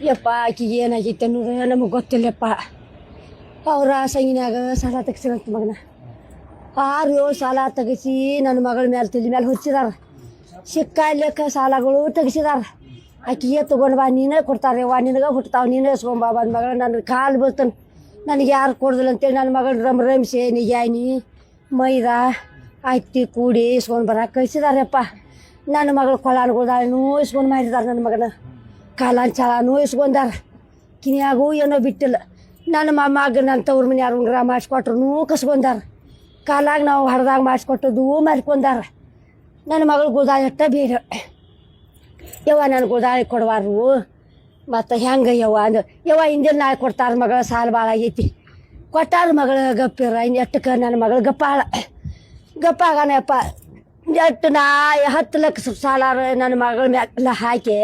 ಯಪ್ಪ ಆಕಿಗೆ ಏನಾಗೈತೆ ಅನ್ನೋದು ನಮಗೆ ಗೊತ್ತಿಲ್ಲಪ್ಪ. ಅವ್ರ ಸಂಗಿನ್ಯಾಗ ಸಾಲ ತೆಗ್ಸಿರಂತ ಮಗನ 6-7 ಸಾಲ ತೆಗಿಸಿ ನನ್ನ ಮಗಳ ಮೇಲೆ ತಲೆ ಮೇಲೆ ಹೊಚ್ಚಿದಾರ. ಸಿಕ್ಕಾಯ್ಲಿಕ್ಕೆ ಸಾಲಗಳು ತೆಗಿಸಿದಾರ. ಆಕಿಗೆ ತೊಗೊಂಡು ಬಾ ನೀನೇ ಕೊಡ್ತಾರೆ ವಾ ನಿನಗೆ ಹುಟ್ತಾವ ನೀನೇ ಇಸ್ಕೊಂಬಾ ಬಂದ ಮಗಳ ನನ್ನ ಕಾಲು ಬೀಳ್ತಾನೆ ನನಗೆ ಯಾರು ಕೊಡ್ದಿಲ್ಲ ಅಂತೇಳಿ ನನ್ನ ಮಗಳು ರಮಿಸೆ ನಿಜಾಯ್ನಿ ಮೈದಾ ಆಯ್ತಿ ಕೂಡಿ ಇಸ್ಕೊಂಡು ಬರಕ್ಕೆ ಕಳಿಸಿದಾರಪ್ಪ. ನನ್ನ ಮಗಳು ಕೊಳಾನ್ಗೋದಾಳನೂ ಇಸ್ಕೊಂಡು ಮಾಡಿದಾರೆ. ನನ್ನ ಮಗನ ಕಾಲಾನ್ ಚಾಳನೂ ಇಸ್ಕೊಂಡಾರ. ಕಿನ್ಯಾಗೂ ಏನೋ ಬಿಟ್ಟಿಲ್ಲ. ನನ್ನ ಮೊಮ್ಮಗ ನನ್ನ ತವ್ರ ಮನೆ ಉಂಗ್ರ ಮಾಡಿಸ್ಕೊಟ್ರು ಕಸ್ಕೊಂಡಾರ. ಕಾಲಾಗ ನಾವು ಹಡ್ದಾಗ ಮಾಡಿಸ್ಕೊಟ್ಟದು ಮಾಡ್ಕೊಂಡಾರ. ನನ್ನ ಮಗಳು ಗೋದಾಳಿ ಅಟ್ಟ ಬೇಡ ಯವ್ವ ನನ್ನ ಗೋದಾಳಿ ಕೊಡವಾರು ಮತ್ತು ಹೆಂಗೆ ಯವ್ವ ಅಂದ್ರೆ ಯವ್ವ ಹಿಂದಿನ ನಾಳೆ ಕೊಡ್ತಾರ ಮಗಳ ಸಾಲ ಭಾಳ ಆಗೈತಿ ಕೊಟ್ಟಾರ ಮಗಳ ಗಪ್ಪಿರ ಇನ್ನು ಎಟ್ಟಕ್ಕೆ ನನ್ನ ಮಗಳು ಗಪ್ಪ ಆಗಾನಪ್ಪ. ಎಟ್ಟು ನಾ 10 ಲಕ್ಷ ಸಾಲ ನನ್ನ ಮಗಳ ಮ್ಯಾಲ ಹಾಕಿ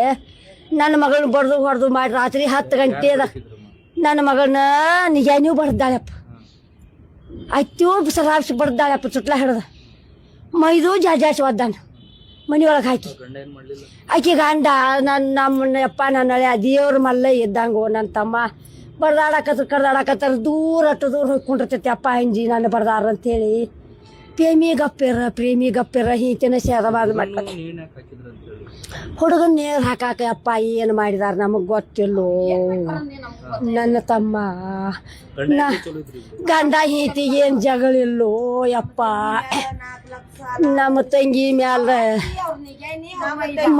ನನ್ನ ಮಗಳನ್ನ ಬಡ್ದು ಹೊಡೆದು ಮಾಡಿ ರಾತ್ರಿ 10 ಗಂಟೆ ಅದ ನನ್ನ ಮಗಳನ್ನ ನಿಜಾನೂ ಬಡ್ದಾಳಪ್ಪ. ಅಯ್ಯೂ ಸರಾಬ್ಸಿ ಬಡ್ದಾಳಪ್ಪ ಸುಟ್ಲ ಹಿಡ್ದ ಮೈದು ಜಾಜಾಸಿ ಒದ್ದಾನ ಮನೆಯೊಳಗೆ ಹಾಕಿ. ಆಕಿ ಗಂಡ ನಮ್ಮನ್ನ ಯಪ್ಪ ನನ್ನ ಹಳೆ ದೇವ್ರ ಮಲ್ಲ ಇದ್ದಂಗು ನನ್ನ ತಮ್ಮ ಕಡ್ದಾಡಕತ್ತಾರ ದೂರ ಅಟ್ಟು ದೂರ ಹೋಗ್ಕೊಂಡಿರ್ತೈತಿ ಅಪ್ಪ ಹಿಂಜಿ ನನ್ನ ಬಡ್ದಾರ ಅಂತೇಳಿ ಪ್ರೇಮಿ ಗಪ್ಪಿರ ಹಿಂತಿನ ಸೇದ ಮಾಡ್ತಾರೆ. ಹುಡುಗನ ನೀರು ಹಾಕಾಕ ಅಪ್ಪ ಏನು ಮಾಡಿದಾರ ನಮಗೆ ಗೊತ್ತಿಲ್ಲೋ. ನನ್ನ ತಮ್ಮ ಗಂಡ ಹಿಂತಿ ಏನು ಜಗಳಿಲ್ಲೋ ಯಪ್ಪ. ನಮ್ಮ ತಂಗಿ ಮ್ಯಾಲ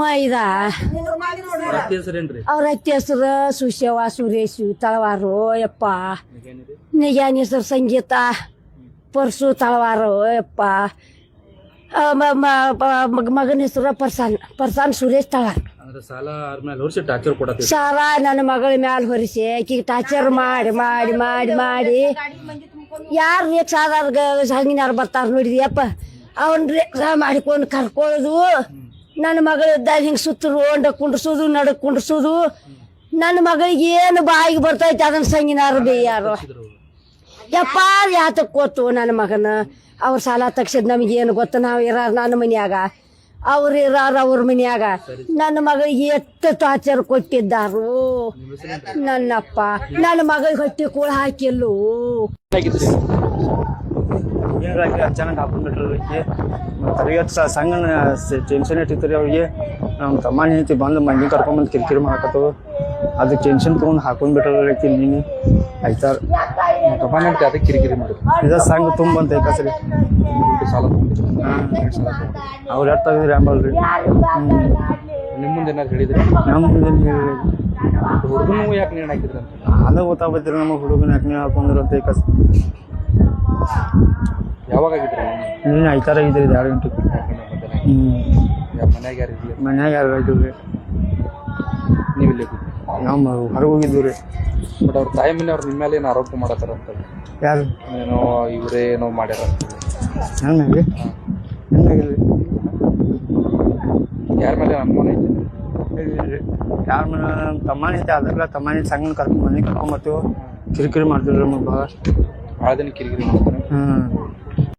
ಮೈದಾ ಅವ್ರ ಅತ್ತಿ ಹೆಸರು ಸುಶೇವ ಸುರೇಶು ತಳವಾರು ಯಪ್ಪ. ನಿಜಾನಿ ಹೆಸರು ಸಂಗೀತ ಪರ್ಸು ತಳವಾರು ಯಪ್ಪ. ಮಗನ ಹೆಸರು ಪರ್ಸಾನ್ ಸುರೇಶ್ ತಳವಾರ. ಸಾಲ ನನ್ನ ಮಗಳ ಮ್ಯಾಲ ಹೊರಿಸಿ ಆಕಿಗೆ ಟಾರ್ಚರ್ ಮಾಡಿ ಮಾಡಿ ಮಾಡಿ ಮಾಡಿ ಯಾರು ರಿಕ್ಷಾ ಹಂಗಿನಾರು ಬರ್ತಾರ ನೋಡಿದ್ಯಪ್ಪ ಅವನ್ ರಿಕ್ಷಾ ಮಾಡಿಕೊಂಡು ಕರ್ಕೊಳ್ಳೋದು. ನನ್ನ ಮಗಳಿದ್ದಾಗ ಹಿಂಗೆ ಸುತ್ತರು ಹೊಂಡ ಕುಂಡ್ರಿಸೋದು ನಡಕ್ ಕುಂಡ್ರಿಸೋದು. ನನ್ನ ಮಗಳಿಗೆ ಏನು ಬಾಯಿಗೆ ಬರ್ತೈತೆ ಅದನ್ನ ಸಂಗಿನಾರು ಬೇಯಾರು ಯಪ್ಪ ಯಾತಕ್ಕೆ ಗೊತ್ತು ನನ್ನ ಮಗನ. ಅವ್ರ ಸಾಲ ತಗ್ಸಿದ್ ನಮಗೇನು ಗೊತ್ತು. ನಾವು ಇರಾರ ನನ್ನ ಮನ್ಯಾಗ ಅವ್ರು ಇರಾರ ಅವ್ರ ಮನ್ಯಾಗ. ನನ್ನ ಮಗಳಿಗೆ ಎಷ್ಟು ಟಾರ್ಚರ್ ಕೊಟ್ಟಿದ್ದಾರು ನನ್ನಪ್ಪ. ನನ್ನ ಮಗಳಿಗೆ ಹೊಟ್ಟೆ ಕೂಳ ಹಾಕಿಲ್ಲೂ ಅಚಾನಕ್ ಹಾಕೊಂಡ್ಬಿಟ್ರಿಗೆ ಮತ್ತು ಸಂಗನ ಟೆನ್ಷನ್ ಇಟ್ಟಿರ್ತಾರೆ ಅವ್ರಿಗೆ. ನಮ್ಮ ತಮ್ಮನ ಹೇಳ್ತಿ ಬಂದು ಮಂದಿ ಕರ್ಕೊಂಬಂದು ಕಿರಿಕಿರಿ ಮಾಡಕತ್ತವು. ಅದಕ್ಕೆ ಟೆನ್ಷನ್ ತೊಗೊಂಡು ಹಾಕೊಂಡ್ಬಿಟ್ರಿ ನೀನು ಆಯ್ತಾರ ಅದಕ್ಕೆ ಕಿರಿಕಿರಿ ಮಾಡಿ ಇದ ಸಂಘ ತುಂಬಂತ ಕಸರಿ ಸಾಲ ಅವ್ರು ಎಷ್ಟಾಗಿದ್ರಿ ಅಂಬಲ್ರಿ. ನಿಮ್ಮ ಮುಂದೆ ಏನಾದ್ರು ಹೇಳಿದ್ರಿ? ನಮ್ಮ ಮುಂದೆ ಹುಡುಗನು ಯಾಕೆ ನೀನು ಹಾಕಿದ್ರಿ ಅಂತ ಅದ ಗೊತ್ತಾಗ್ಬೇಕ್ರಿ. ನಮ್ಮ ಹುಡುಗನ ಯಾಕೆ ನೀವು ಹಾಕೊಂಡ್ರು ಅಂತ ಕಸ. ಯಾವಾಗ ಆಗಿದ್ರಿ ನೀನು ಆಯ್ತಾರ ಆಗಿದ್ರಿ 2 ಗಂಟೆಗೆ. ಮನ್ಯಾಗ ಯಾರು ಇದ್ರಿ? ಮನ್ಯಾಗ ಯಾರು ಆಗಿದ್ರಿ? ನೀವು ಇಲ್ಲಿ ನಾವು ಹೊರಗೆ ಹೋಗಿದ್ವಿ ರೀ. ಬಟ್ ಅವ್ರ ತಾಯಿ ಮನೆ ಅವ್ರು ನಿಮ್ಮ ಮೇಲೆ ಏನು ಆರೋಪ ಮಾಡತ್ತಾರ ಅಂತ ಯಾರು ಏನೋ ಇವರೇ ಏನೋ ಮಾಡ್ಯಾರ ಅಂತ ಹೆಂಗೆ ಹೆಂಗಾಗಿಲ್ರಿ? ಯಾರ ಮೇಲೆ ಅನುಮಾನ ಐತಿ? ಯಾರ ಮನೆ ನಮ್ಮ ತಮ್ಮನ ಐತೆ ಅದೆಲ್ಲ ತಮ್ಮನ ಸಂಗನ ಮನೆಗೆ ಕರ್ಕೊಂಬರ್ತೀವಿ ಕಿರಿಕಿರಿ ಮಾಡ್ತೀವಿ ನಮಗೆ ಭಾಳ ಭಾಳ ದಿನ ಕಿರಿಕಿರಿ ಮಾಡ್ತಾರೆ.